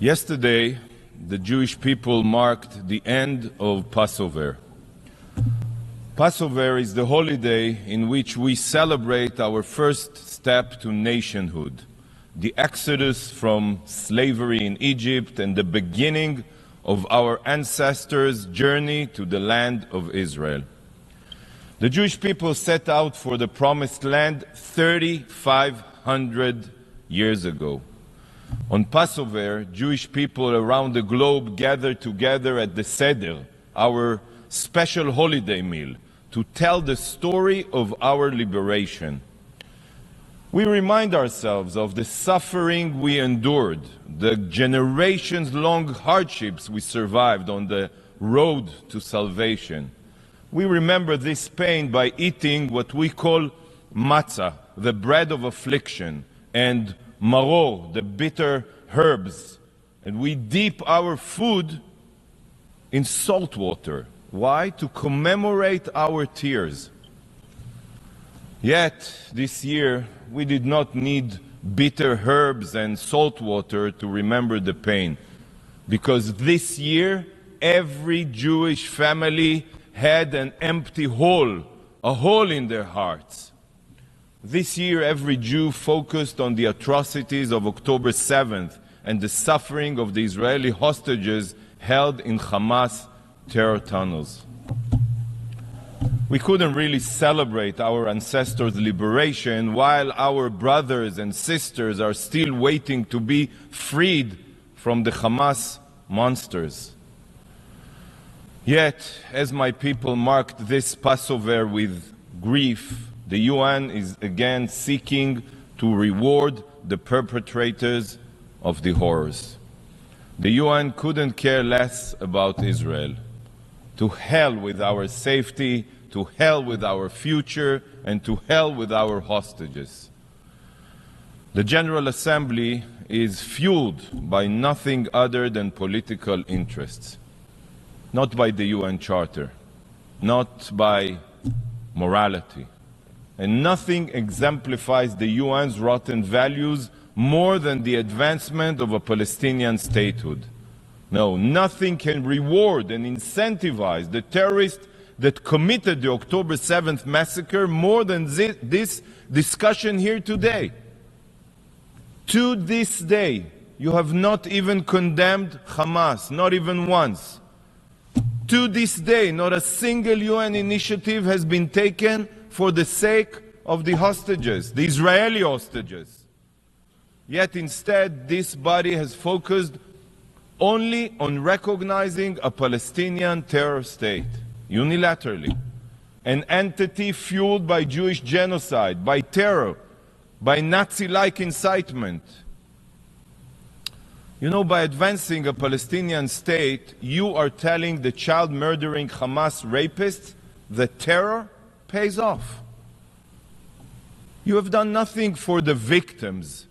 Yesterday, the Jewish people marked the end of Passover. Passover is the holiday in which we celebrate our first step to nationhood, the exodus from slavery in Egypt and the beginning of our ancestors' journey to the land of Israel. The Jewish people set out for the Promised Land 3,500 years ago. On Passover, Jewish people around the globe gathered together at the Seder, our special holiday meal, to tell the story of our liberation. We remind ourselves of the suffering we endured, the generations-long hardships we survived on the road to salvation. We remember this pain by eating what we call matzah, the bread of affliction, and maror, the bitter herbs. And we dip our food in salt water. Why? To commemorate our tears. Yet, this year, we did not need bitter herbs and salt water to remember the pain. Because this year, every Jewish family had an empty hole, a hole in their hearts. This year, every Jew focused on the atrocities of October 7th and the suffering of the Israeli hostages held in Hamas terror tunnels. We couldn't really celebrate our ancestors' liberation while our brothers and sisters are still waiting to be freed from the Hamas monsters. Yet, as my people marked this Passover with grief, the UN is again seeking to reward the perpetrators of the horrors. The UN couldn't care less about Israel. To hell with our safety, to hell with our future, and to hell with our hostages. The General Assembly is fueled by nothing other than political interests, not by the UN Charter, not by morality. And nothing exemplifies the UN's rotten values more than the advancement of a Palestinian statehood. No, nothing can reward and incentivize the terrorists that committed the October 7th massacre more than this discussion here today. To this day, you have not even condemned Hamas, not even once. To this day, not a single UN initiative has been taken for the sake of the hostages, the Israeli hostages. Yet instead, this body has focused only on recognizing a Palestinian terror state, unilaterally, an entity fueled by Jewish genocide, by terror, by Nazi-like incitement. You know, by advancing a Palestinian state, you are telling the child-murdering Hamas rapists that terror pays off. You have done nothing for the victims,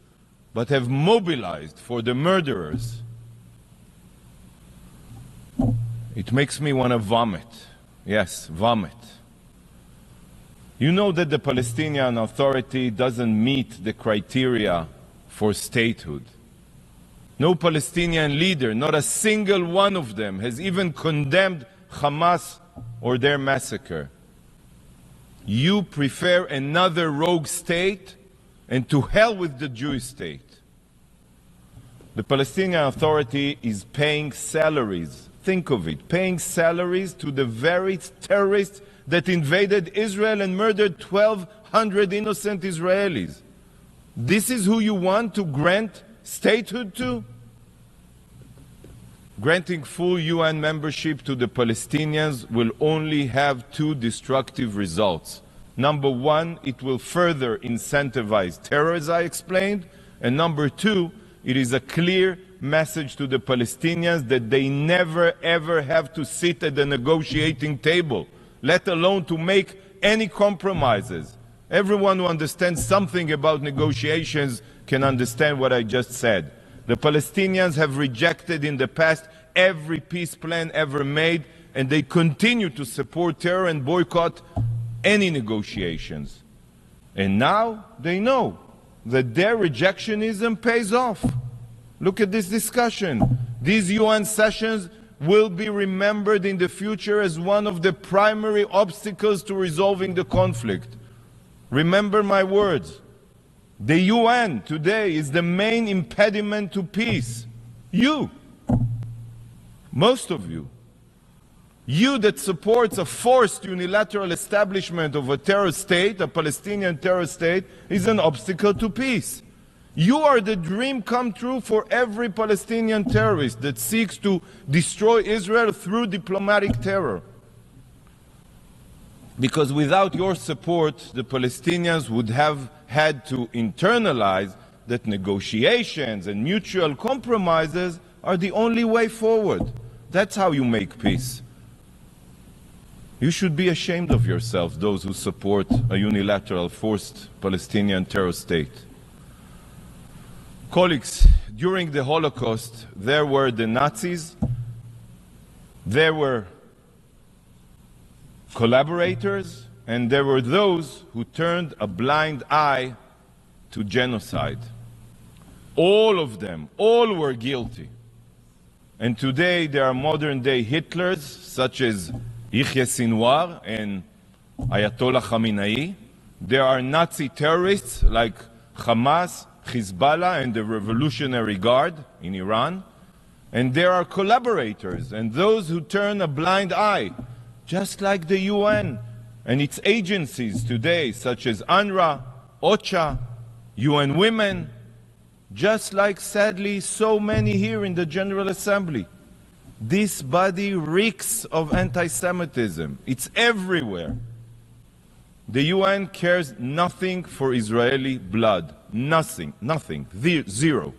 but have mobilized for the murderers. It makes me want to vomit. Yes, vomit. You know that the Palestinian Authority doesn't meet the criteria for statehood. No Palestinian leader, not a single one of them, has even condemned Hamas or their massacre. You prefer another rogue state, and to hell with the Jewish state. The Palestinian Authority is paying salaries, think of it, paying salaries to the very terrorists that invaded Israel and murdered 1,200 innocent Israelis. This is who you want to grant statehood to? Granting full UN membership to the Palestinians will only have two destructive results. Number one, it will further incentivize terror, as I explained. And number two, it is a clear message to the Palestinians that they never ever have to sit at the negotiating table, let alone to make any compromises. Everyone who understands something about negotiations can understand what I just said. The Palestinians have rejected in the past every peace plan ever made, and they continue to support terror and boycott any negotiations. And now they know that their rejectionism pays off. Look at this discussion. These UN sessions will be remembered in the future as one of the primary obstacles to resolving the conflict. Remember my words. The UN today is the main impediment to peace. You, most of you, you that supports a forced unilateral establishment of a terror state, a Palestinian terror state, is an obstacle to peace. You are the dream come true for every Palestinian terrorist that seeks to destroy Israel through diplomatic terror. Because without your support, the Palestinians would have had to internalize that negotiations and mutual compromises are the only way forward. That's how you make peace. You should be ashamed of yourselves, those who support a unilateral, forced Palestinian terror state. Colleagues, during the Holocaust, there were the Nazis, there were collaborators, and there were those who turned a blind eye to genocide. All of them, all were guilty. And today there are modern-day Hitlers, such as Yahya Sinwar and Ayatollah Khamenei. There are Nazi terrorists like Hamas, Hezbollah, and the Revolutionary Guard in Iran. And there are collaborators and those who turn a blind eye, just like the UN and its agencies today, such as UNRWA, OCHA, UN Women, just like, sadly, so many here in the General Assembly. This body reeks of anti-Semitism. It's everywhere. The UN cares nothing for Israeli blood. Nothing. Zero.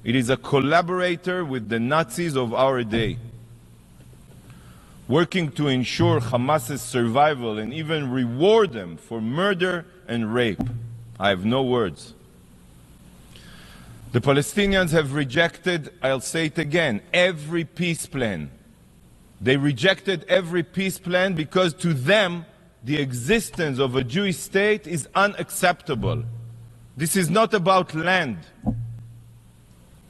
It is a collaborator with the Nazis of our day, working to ensure Hamas's survival and even reward them for murder and rape. I have no words. The Palestinians have rejected, I'll say it again, every peace plan. They rejected every peace plan because to them, the existence of a Jewish state is unacceptable. This is not about land.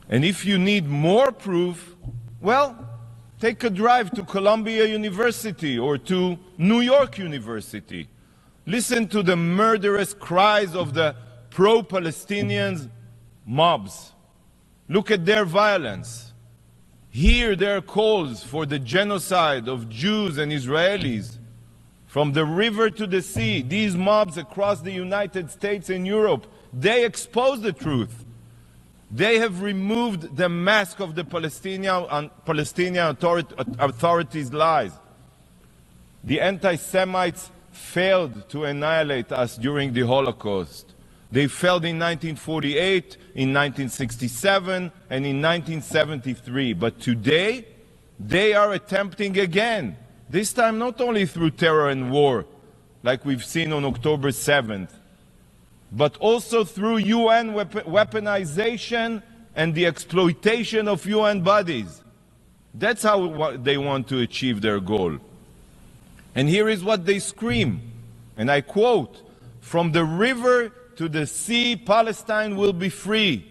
And if you need more proof, well, take a drive to Columbia University or to New York University. Listen to the murderous cries of the pro-Palestinians mobs. Look at their violence. Hear their calls for the genocide of Jews and Israelis. From the river to the sea, these mobs across the United States and Europe, they expose the truth. They have removed the mask of the Palestinian authorities' lies. The anti-Semites failed to annihilate us during the Holocaust. They failed in 1948, in 1967, and in 1973. But today, they are attempting again. This time not only through terror and war, like we've seen on October 7th, but also through UN weaponization and the exploitation of UN bodies. That's how they want to achieve their goal. And here is what they scream, and I quote, "From the river to the sea, Palestine will be free."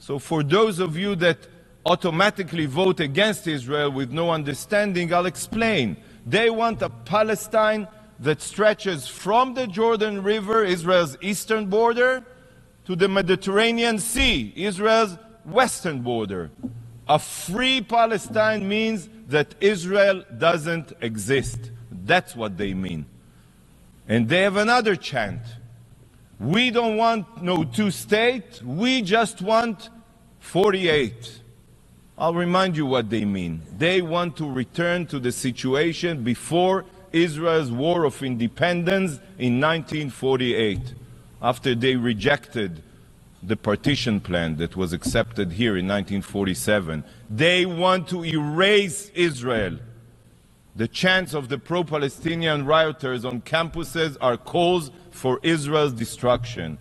So for those of you that automatically vote against Israel with no understanding, I'll explain. They want a Palestine that stretches from the Jordan River, Israel's eastern border, to the Mediterranean Sea, Israel's western border. A free Palestine means that Israel doesn't exist. That's what they mean. And they have another chant. We don't want no two-state, we just want 48. I'll remind you what they mean. They want to return to the situation before Israel's War of Independence in 1948, after they rejected the partition plan that was accepted here in 1947. They want to erase Israel. The chants of the pro-Palestinian rioters on campuses are calls for Israel's destruction.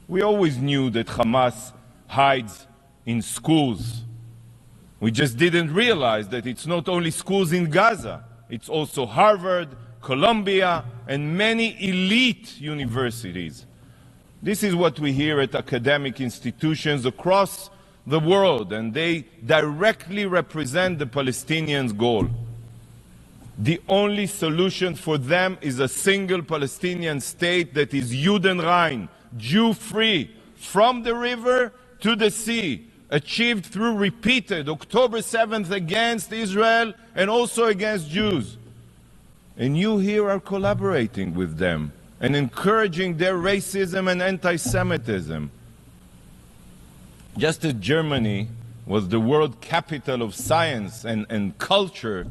We always knew that Hamas hides in schools. We just didn't realize that it's not only schools in Gaza, it's also Harvard, Columbia, and many elite universities. This is what we hear at academic institutions across the world, and they directly represent the Palestinians' goal. The only solution for them is a single Palestinian state that is Judenrein, Jew-free, from the river to the sea, achieved through repeated October 7th against Israel and also against Jews. And you here are collaborating with them and encouraging their racism and anti-Semitism. Just as Germany was the world capital of science and culture,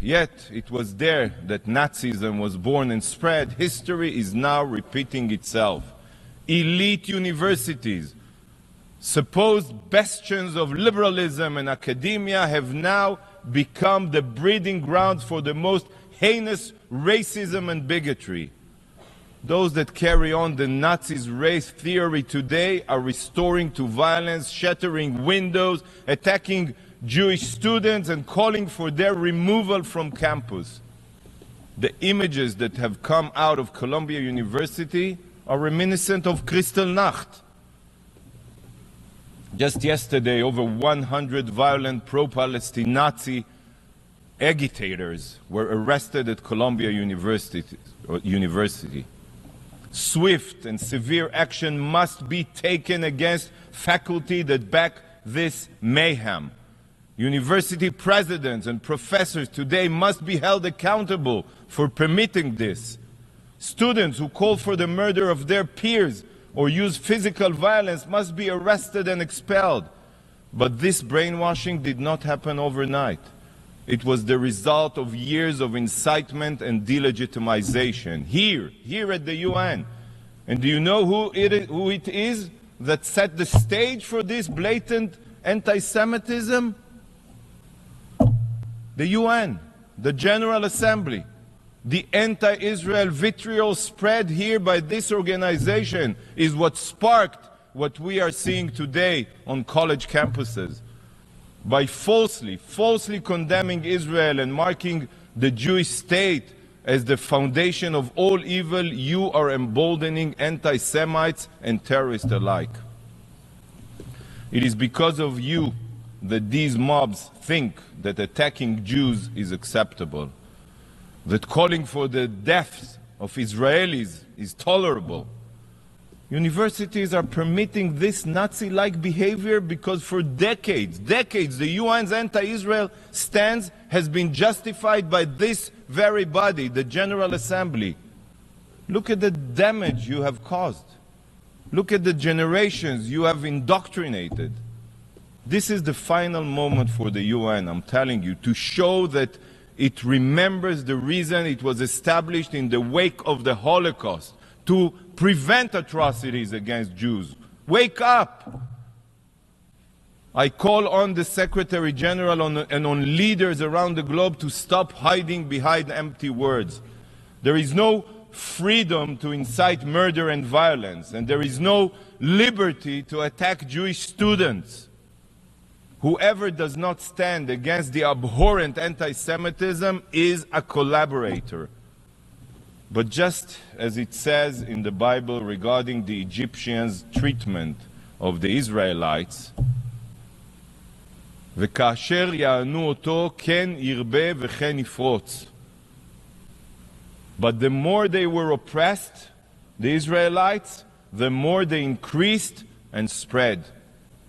yet it was there that Nazism was born and spread. History is now repeating itself. Elite universities, supposed bastions of liberalism and academia, have now become the breeding grounds for the most heinous racism and bigotry. Those that carry on the Nazis' race theory today are restoring to violence, shattering windows, attacking Jewish students and calling for their removal from campus. The images that have come out of Columbia University are reminiscent of Kristallnacht. Just yesterday, over 100 violent pro-Palestine Nazi agitators were arrested at Columbia University. Swift and severe action must be taken against faculty that back this mayhem. University presidents and professors today must be held accountable for permitting this. Students who call for the murder of their peers or use physical violence must be arrested and expelled. But this brainwashing did not happen overnight. It was the result of years of incitement and delegitimization here at the UN. And do you know who it is that set the stage for this blatant anti-Semitism? The UN, the General Assembly. The anti-Israel vitriol spread here by this organization is what sparked what we are seeing today on college campuses. By falsely condemning Israel and marking the Jewish state as the foundation of all evil, you are emboldening anti-Semites and terrorists alike. It is because of you that these mobs think that attacking Jews is acceptable, that calling for the deaths of Israelis is tolerable. Universities are permitting this Nazi-like behavior because for decades, the UN's anti-Israel stance has been justified by this very body, the General Assembly. Look at the damage you have caused. Look at the generations you have indoctrinated. This is the final moment for the UN, I'm telling you, to show that it remembers the reason it was established in the wake of the Holocaust, to prevent atrocities against Jews. Wake up! I call on the Secretary General and on leaders around the globe to stop hiding behind empty words. There is no freedom to incite murder and violence, and there is no liberty to attack Jewish students. Whoever does not stand against the abhorrent anti-Semitism is a collaborator. But just as it says in the Bible regarding the Egyptians' treatment of the Israelites, וכאשר יענו אותו כן ירבה וכן יפרוץ. But the more they were oppressed, the Israelites, the more they increased and spread.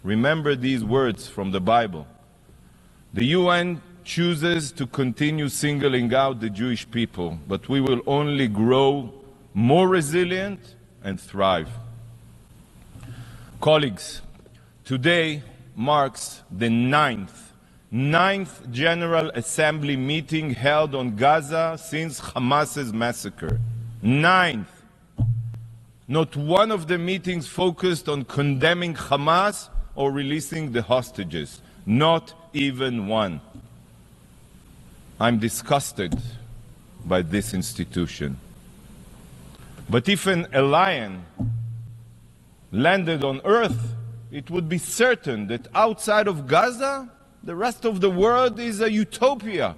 Remember these words from the Bible. The UN chooses to continue singling out the Jewish people, but we will only grow more resilient and thrive. Colleagues, today marks the ninth General Assembly meeting held on Gaza since Hamas's massacre. Ninth. Not one of the meetings focused on condemning Hamas or releasing the hostages. Not even one. I'm disgusted by this institution. But if a lion landed on earth, it would be certain that outside of Gaza, the rest of the world is a utopia.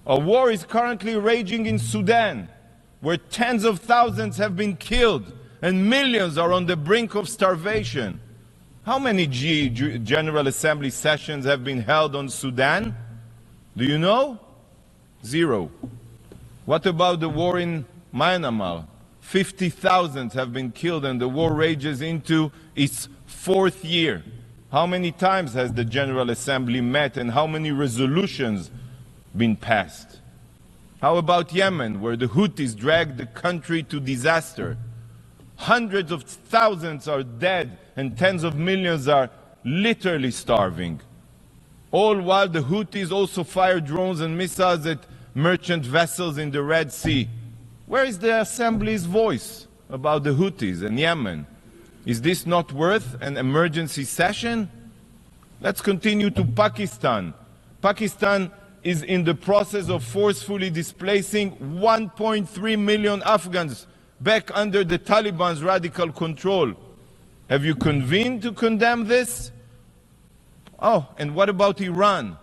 A war is currently raging in Sudan, where tens of thousands have been killed and millions are on the brink of starvation. How many General Assembly sessions have been held on Sudan? Do you know? 0. What about the war in Myanmar? 50,000 have been killed and the war rages into its 4th year. How many times has the General Assembly met and how many resolutions been passed? How about Yemen, where the Houthis dragged the country to disaster? Hundreds of thousands are dead and tens of millions are literally starving. All while the Houthis also fire drones and missiles at merchant vessels in the Red Sea. Where is the Assembly's voice about the Houthis and Yemen? Is this not worth an emergency session? Let's continue to Pakistan. Pakistan is in the process of forcefully displacing 1.3 million Afghans back under the Taliban's radical control. Have you convened to condemn this? Oh, and what about Iran?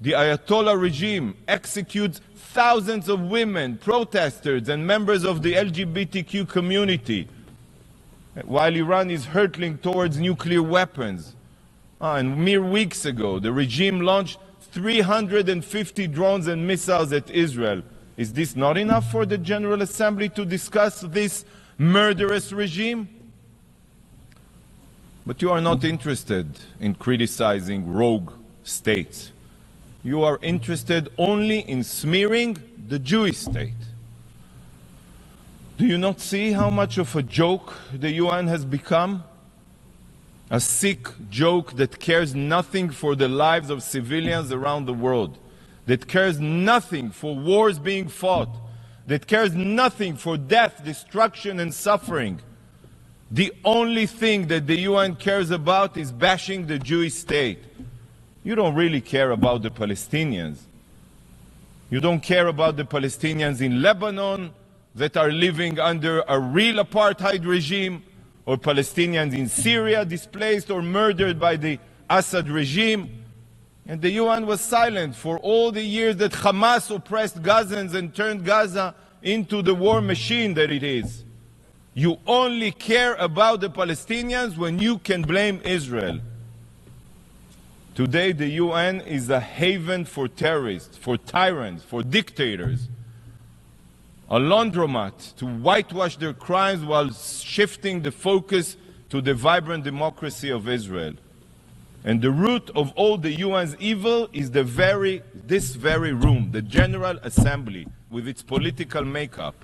The Ayatollah regime executes thousands of women, protesters, and members of the LGBTQ community, while Iran is hurtling towards nuclear weapons. And mere weeks ago, the regime launched 350 drones and missiles at Israel. Is this not enough for the General Assembly to discuss this murderous regime? But you are not interested in criticizing rogue states. You are interested only in smearing the Jewish state. Do you not see how much of a joke the UN has become? A sick joke that cares nothing for the lives of civilians around the world, that cares nothing for wars being fought, that cares nothing for death, destruction, and suffering. The only thing that the UN cares about is bashing the Jewish state. You don't really care about the Palestinians. You don't care about the Palestinians in Lebanon that are living under a real apartheid regime, or Palestinians in Syria displaced or murdered by the Assad regime. And the UN was silent for all the years that Hamas oppressed Gazans and turned Gaza into the war machine that it is. You only care about the Palestinians when you can blame Israel. Today, the UN is a haven for terrorists, for tyrants, for dictators. A laundromat to whitewash their crimes while shifting the focus to the vibrant democracy of Israel. And the root of all the UN's evil is this very room, the General Assembly, with its political makeup.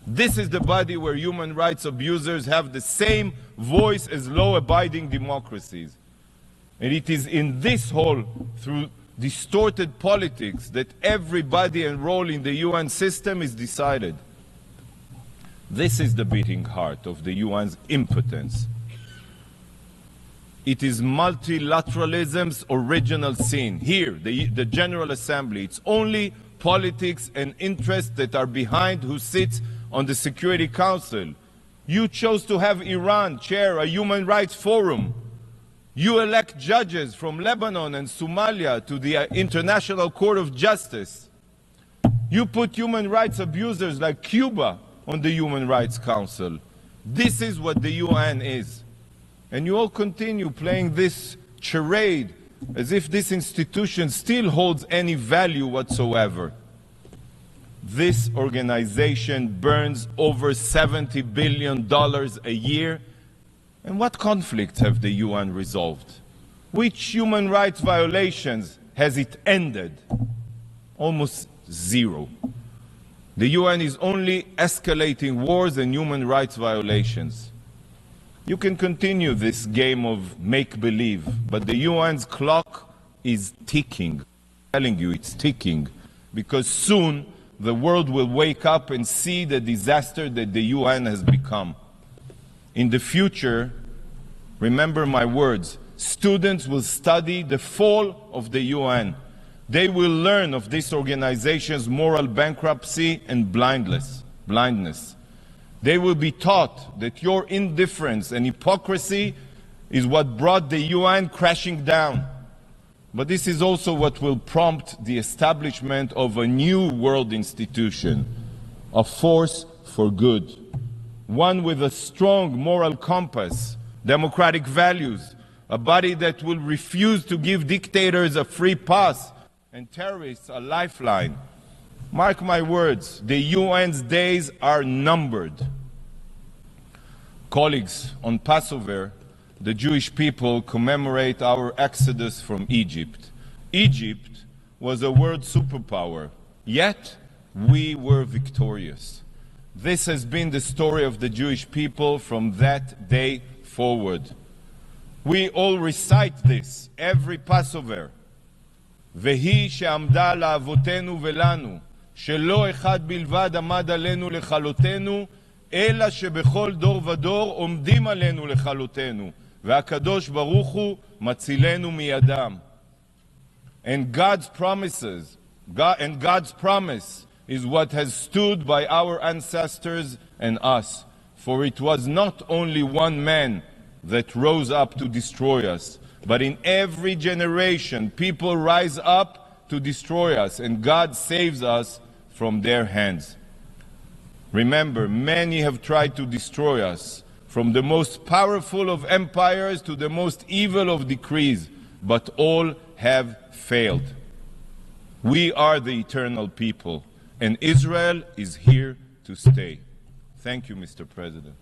This is the body where human rights abusers have the same voice as law-abiding democracies. And it is in this hall, through distorted politics, that everybody enrolled in the UN system is decided. This is the beating heart of the UN's impotence. It is multilateralism's original sin. Here, the General Assembly, it's only politics and interests that are behind who sits on the Security Council. You chose to have Iran chair a human rights forum. You elect judges from Lebanon and Somalia to the International Court of Justice. You put human rights abusers like Cuba on the Human Rights Council. This is what the UN is. And you all continue playing this charade as if this institution still holds any value whatsoever. This organization burns over $70 billion a year. And what conflicts have the UN resolved? Which human rights violations has it ended? Almost zero. The UN is only escalating wars and human rights violations. You can continue this game of make-believe, but the UN's clock is ticking. I'm telling you, it's ticking, because soon the world will wake up and see the disaster that the UN has become. In the future, remember my words, students will study the fall of the UN. They will learn of this organization's moral bankruptcy and blindness. They will be taught that your indifference and hypocrisy is what brought the UN crashing down. But this is also what will prompt the establishment of a new world institution, a force for good, one with a strong moral compass, democratic values, a body that will refuse to give dictators a free pass and terrorists a lifeline. Mark my words, the UN's days are numbered. Colleagues, on Passover, the Jewish people commemorate our exodus from Egypt. Egypt was a world superpower, yet we were victorious. This has been the story of the Jewish people from that day forward. We all recite this every Passover. והיא שעמדה לאבותינו ולנו, שלא אחד בלבד עמד עלינו לכלותנו, אלא שבכל דור ודור עומדים עלינו לכלותנו, והקדוש ברוך הוא מצילנו מידם. And God's promise is what has stood by our ancestors and us. For it was not only one man that rose up to destroy us, but in every generation people rise up to destroy us, and God saves us from their hands. Remember, many have tried to destroy us, from the most powerful of empires to the most evil of decrees, but all have failed. We are the eternal people, and Israel is here to stay. Thank you, Mr. President.